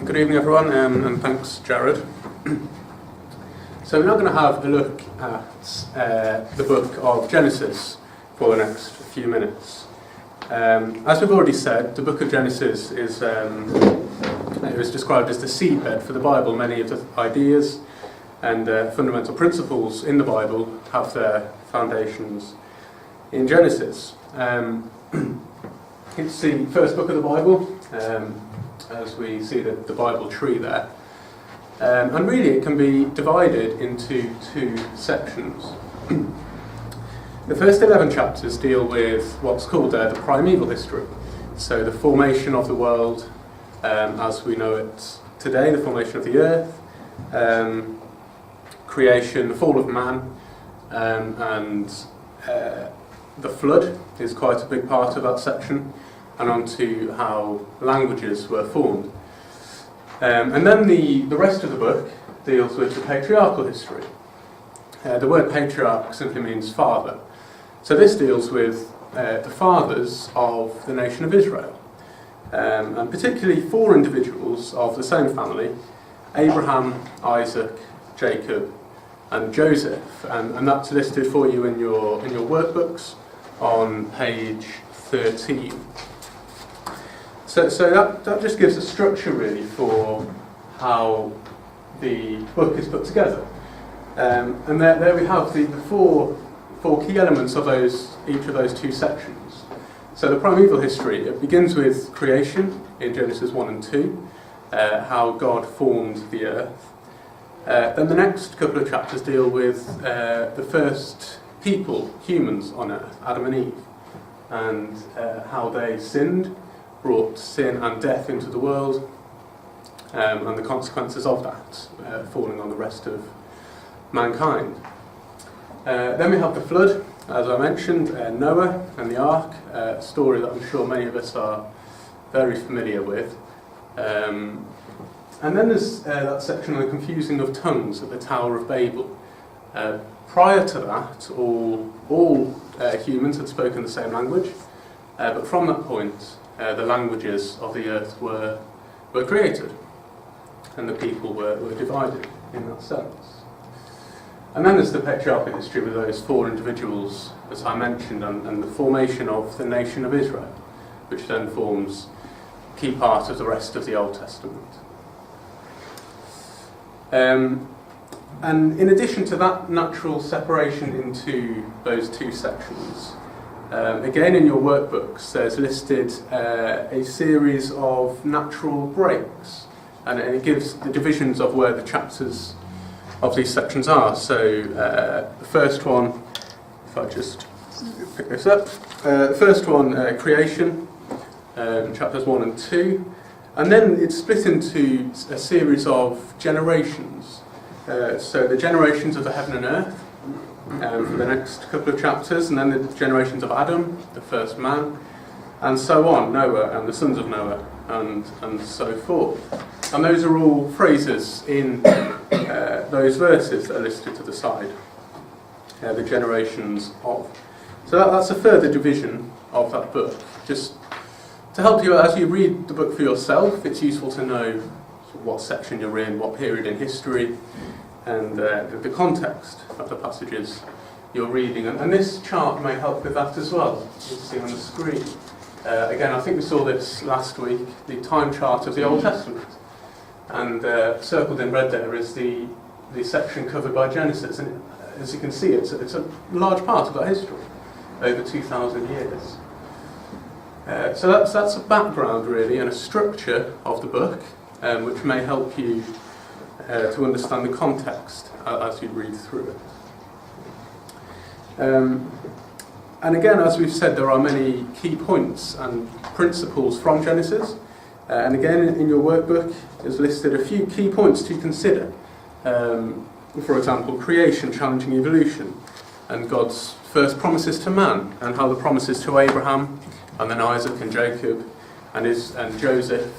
Good evening, everyone, and thanks, Jared. So we're now going to have a look at the book of Genesis for the next few minutes. As we've already said, the book of Genesis is it was described as the seedbed for the Bible. Many of the ideas and fundamental principles in the Bible have their foundations in Genesis. It's the first book of the Bible, as we see the Bible tree there. And really it can be divided into two sections. The first 11 chapters deal with what's called the primeval history. So the formation of the world as we know it today, the formation of the earth, creation, the fall of man, and the flood is quite a big part of that section, and on to how languages were formed. And then the rest of the book deals with the patriarchal history. The word patriarch simply means father. So this deals with the fathers of the nation of Israel, and particularly four individuals of the same family: Abraham, Isaac, Jacob, and Joseph. And that's listed for you in your workbooks on page 13. So that just gives a structure really for how the book is put together. And there we have the four key elements of each of those two sections. So the primeval history, it begins with creation in Genesis 1 and 2, how God formed the earth. Then the next couple of chapters deal with the first people, humans on earth, Adam and Eve, and how they sinned, brought sin and death into the world, and the consequences of that falling on the rest of mankind. Then we have the flood, as I mentioned, Noah and the ark, a story that I'm sure many of us are very familiar with. And then there's that section on the confusing of tongues at the Tower of Babel. Prior to that, all humans had spoken the same language, but from that point, the languages of the earth were created, and the people were divided in that sense. And then there's the patriarchal history with those four individuals, as I mentioned, and the formation of the nation of Israel, which then forms a key part of the rest of the Old Testament. And in addition to that natural separation into those two sections, again in your workbooks there's listed a series of natural breaks, and it gives the divisions of where the chapters of these sections are. So the first one, if I just pick this up, the first one, creation, chapters 1 and 2, and then it's split into a series of generations. So the generations of the heaven and earth for the next couple of chapters, and then the generations of Adam, the first man, and so on, Noah and the sons of Noah, and so forth. And those are all phrases in those verses that are listed to the side, the generations of. So that's a further division of that book. Just to help you as you read the book for yourself, it's useful to know what section you're in, what period in history, and the context of the passages you're reading. And this chart may help with that as well. You can see on the screen. Again, I think we saw this last week, the time chart of the Old Testament. And circled in red there is the section covered by Genesis. And as you can see, it's a large part of that history, over 2,000 years. So that's a background, really, and a structure of the book, which may help you to understand the context as you read through it. And again, as we've said, there are many key points and principles from Genesis. And again, in your workbook is listed a few key points to consider. For example, creation challenging evolution, and God's first promises to man, and how the promises to Abraham, and then Isaac and Jacob, and Joseph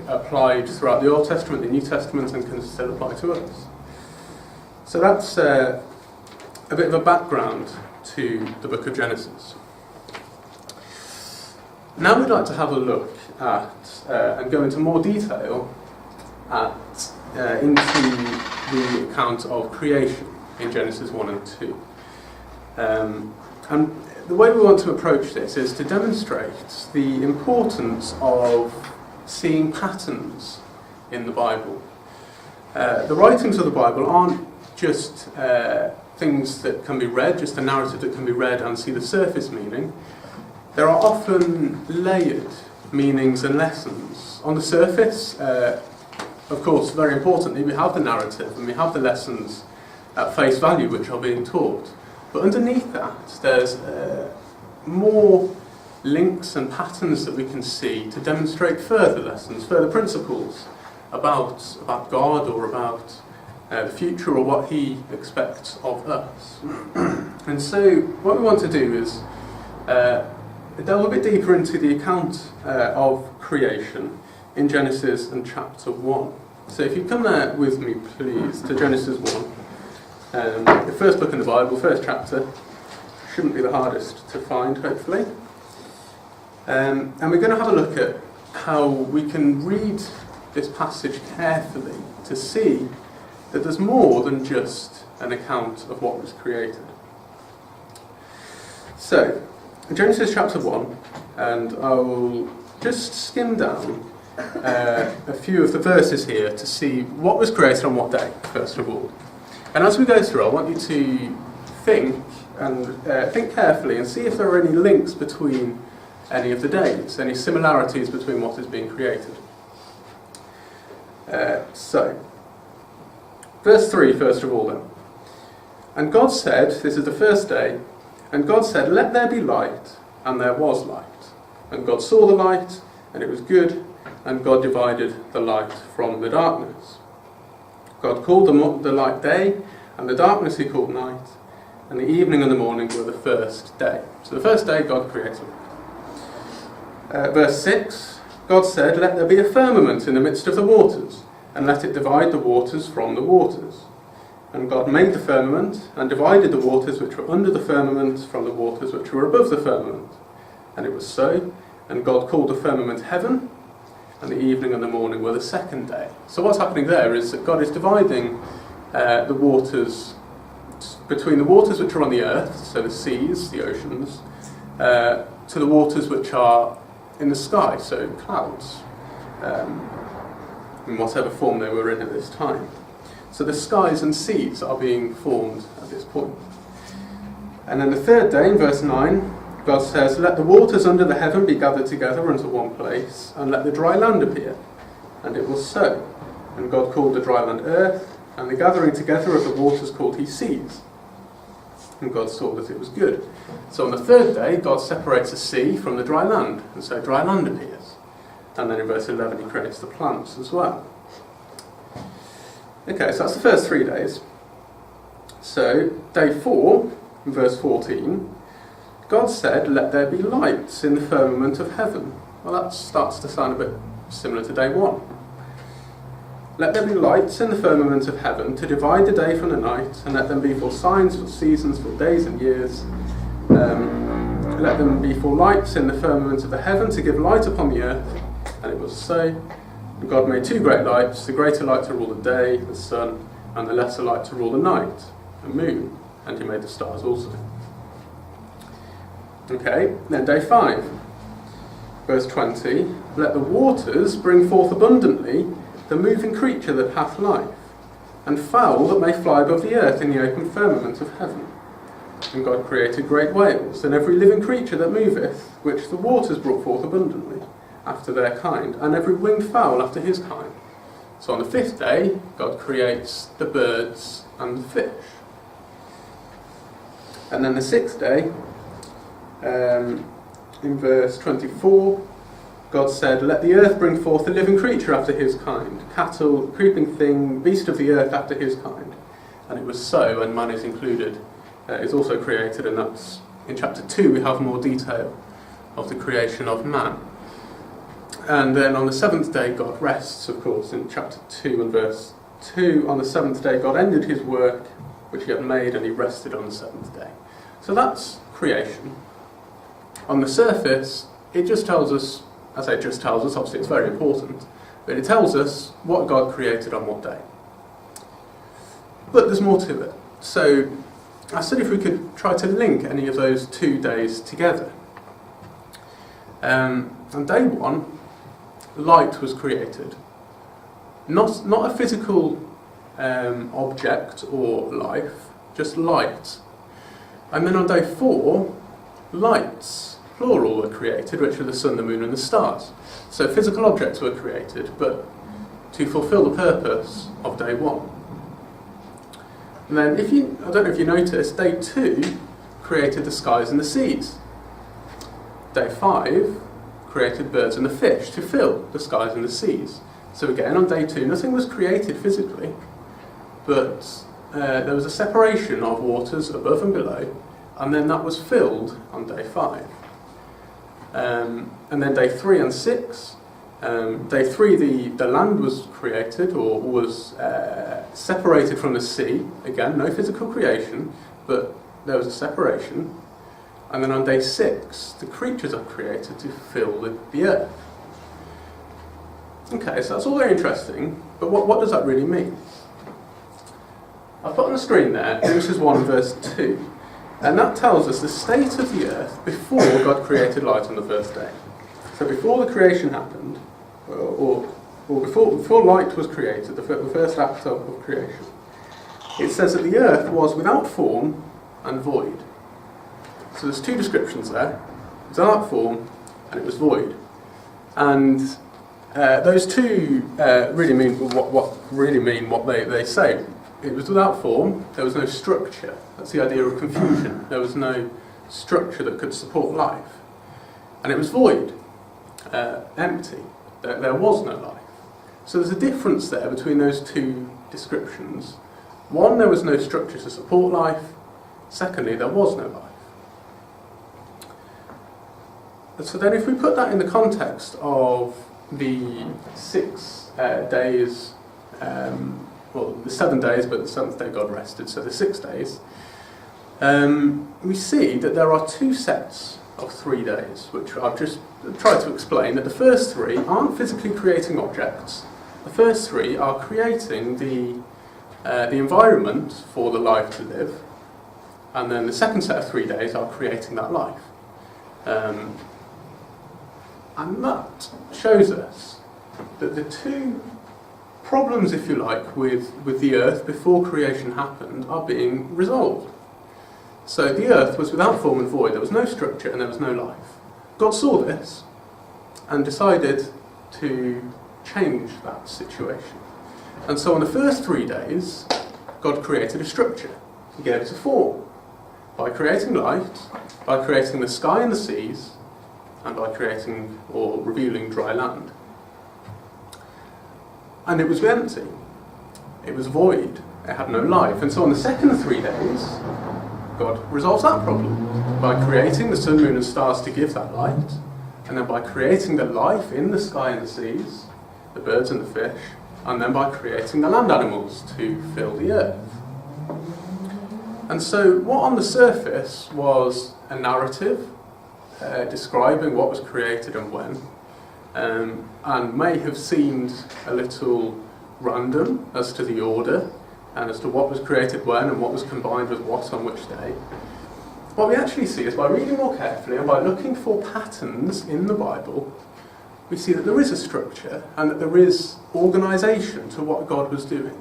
applied throughout the Old Testament, the New Testament, and can still apply to us. So that's a bit of a background to the book of Genesis. Now we'd like to have a look at, and go into more detail into the account of creation in Genesis 1 and 2. And the way we want to approach this is to demonstrate the importance of seeing patterns in the Bible. The writings of the Bible aren't just things that can be read, just a narrative that can be read and see the surface meaning. There are often layered meanings and lessons. On the surface, of course, very importantly, we have the narrative and we have the lessons at face value which are being taught. But underneath that, there's more links and patterns that we can see to demonstrate further lessons, further principles about God or about the future or what He expects of us. And so what we want to do is delve a bit deeper into the account of creation in Genesis and chapter 1. So if you come there with me, please, to Genesis 1. The first book in the Bible, first chapter, shouldn't be the hardest to find, hopefully. And we're going to have a look at how we can read this passage carefully to see that there's more than just an account of what was created. So, Genesis chapter 1, and I'll just skim down a few of the verses here to see what was created on what day, first of all. And as we go through, I want you to think carefully and see if there are any links between any of the days, any similarities between what is being created. So, verse 3, first of all then. And God said, this is the first day, and God said, let there be light, and there was light. And God saw the light, and it was good, and God divided the light from the darkness. God called the light day, and the darkness He called night, and the evening and the morning were the first day. So the first day God created. Verse 6, God said, let there be a firmament in the midst of the waters, and let it divide the waters from the waters. And God made the firmament, and divided the waters which were under the firmament from the waters which were above the firmament. And it was so, and God called the firmament heaven, and the evening and the morning were the second day. So what's happening there is that God is dividing the waters between the waters which are on the earth, so the seas, the oceans, to the waters which are in the sky, so clouds, in whatever form they were in at this time. So the skies and seas are being formed at this point. And then the third day, in verse 9, God says, let the waters under the heaven be gathered together into one place, and let the dry land appear. And it was so. And God called the dry land earth, and the gathering together of the waters called He seas. And God saw that it was good. So on the third day, God separates the sea from the dry land, and so dry land appears. And then in verse 11, He creates the plants as well. Okay, so that's the first 3 days. So, day 4, verse 14, God said, let there be lights in the firmament of heaven. Well, that starts to sound a bit similar to day 1. Let there be lights in the firmament of heaven to divide the day from the night, and let them be for signs, for seasons, for days and years. Let them be for lights in the firmament of the heaven to give light upon the earth. And it was so. And God made 2 great lights, the greater light to rule the day, the sun, and the lesser light to rule the night, the moon. And He made the stars also. Okay, then day 5, verse 20, let the waters bring forth abundantly the moving creature that hath life, and fowl that may fly above the earth in the open firmament of heaven. And God created great whales, and every living creature that moveth, which the waters brought forth abundantly, after their kind, and every winged fowl after his kind. So on the 5th day, God creates the birds and the fish. And then the 6th day, in verse 24, God said, let the earth bring forth a living creature after his kind, cattle, creeping thing, beast of the earth after his kind. And it was so, and man is included, is also created, and that's in chapter 2 we have more detail of the creation of man. And then on the 7th day God rests, of course, in chapter 2 and verse 2. On the 7th day God ended His work which He had made, and He rested on the 7th day. So that's creation. On the surface, it just tells us, I say it just tells us, obviously it's very important, but it tells us what God created on what day. But there's more to it. So I said if we could try to link any of those 2 days together. On day 1, light was created. Not a physical object or life, just light. And then on day 4, lights, plural, were created, which are the sun, the moon and the stars. So physical objects were created, but to fulfill the purpose of day 1. And then, I don't know if you noticed, day 2 created the skies and the seas. Day 5 created birds and the fish to fill the skies and the seas. So again, on day 2, nothing was created physically, but there was a separation of waters above and below, and then that was filled on day 5. And then day 3 and 6, day 3 the land was created, or was separated from the sea. Again, no physical creation, but there was a separation. And then on day 6, the creatures are created to fill the earth. Okay, so that's all very interesting, but what does that really mean? I've put on the screen there, Genesis 1 verse 2, and that tells us the state of the earth before God created light on the first day. So before the creation happened, or before light was created, the first act of creation, it says that the earth was without form and void. So there's 2 descriptions there. It was without form and it was void. And those 2 really mean what they say. It was without form, there was no structure. That's the idea of confusion. There was no structure that could support life. And it was void, empty. There was no life. So there's a difference there between those 2 descriptions. One, there was no structure to support life. Secondly, there was no life. And so then if we put that in the context of the 6 days, the 7 days, but the 7th day God rested, so the 6 days, we see that there are 2 sets of 3 days, which I've just tried to explain, that the first 3 aren't physically creating objects. The first 3 are creating the environment for the life to live, and then the second set of 3 days are creating that life. And that shows us that the 2 problems, if you like, with the earth before creation happened are being resolved. So the earth was without form and void, there was no structure and there was no life. God saw this and decided to change that situation. And so on the first 3 days, God created a structure. He gave it a form by creating light, by creating the sky and the seas, and by creating or revealing dry land. And it was empty. It was void. It had no life. And so on the second 3 days, God resolves that problem by creating the sun, moon and stars to give that light, and then by creating the life in the sky and the seas, the birds and the fish, and then by creating the land animals to fill the earth. And so what on the surface was a narrative describing what was created and when, and may have seemed a little random as to the order and as to what was created when and what was combined with what on which day. What we actually see is by reading more carefully and by looking for patterns in the Bible, we see that there is a structure and that there is organisation to what God was doing.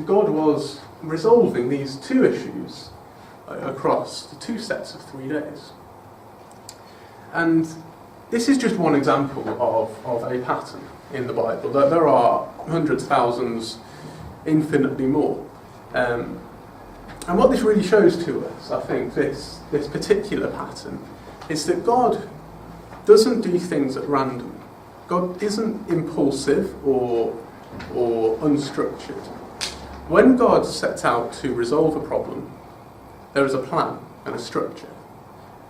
God was resolving these 2 issues across the 2 sets of 3 days. And this is just one example of a pattern in the Bible. There are hundreds, thousands, infinitely more. And what this really shows to us, I think, this particular pattern, is that God doesn't do things at random. God isn't impulsive or unstructured. When God sets out to resolve a problem, there is a plan and a structure.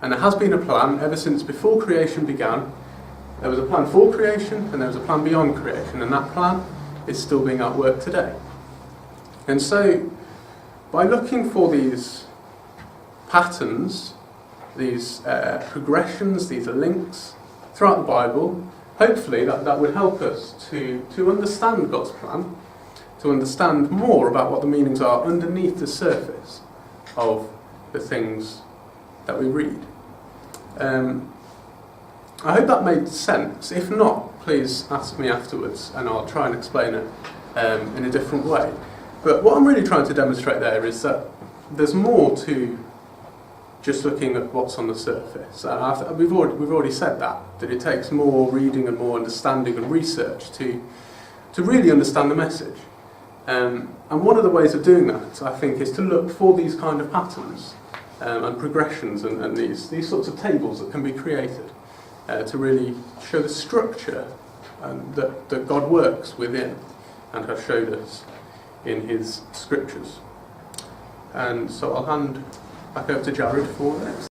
And there has been a plan ever since before creation began. There was a plan for creation and there was a plan beyond creation, and that plan is still being outworked today. And so, by looking for these patterns these progressions, these links throughout the Bible. Hopefully that would help us to understand God's plan, to understand more about what the meanings are underneath the surface of the things that we read. I hope that made sense. If not, please ask me afterwards and I'll try and explain it in a different way. But what I'm really trying to demonstrate there is that there's more to just looking at what's on the surface. We've already said that it takes more reading and more understanding and research to really understand the message. And one of the ways of doing that, I think, is to look for these kind of patterns and progressions and these sorts of tables that can be created to really show the structure that God works within and has showed us in his scriptures. And so I'll hand back over to Jared for the next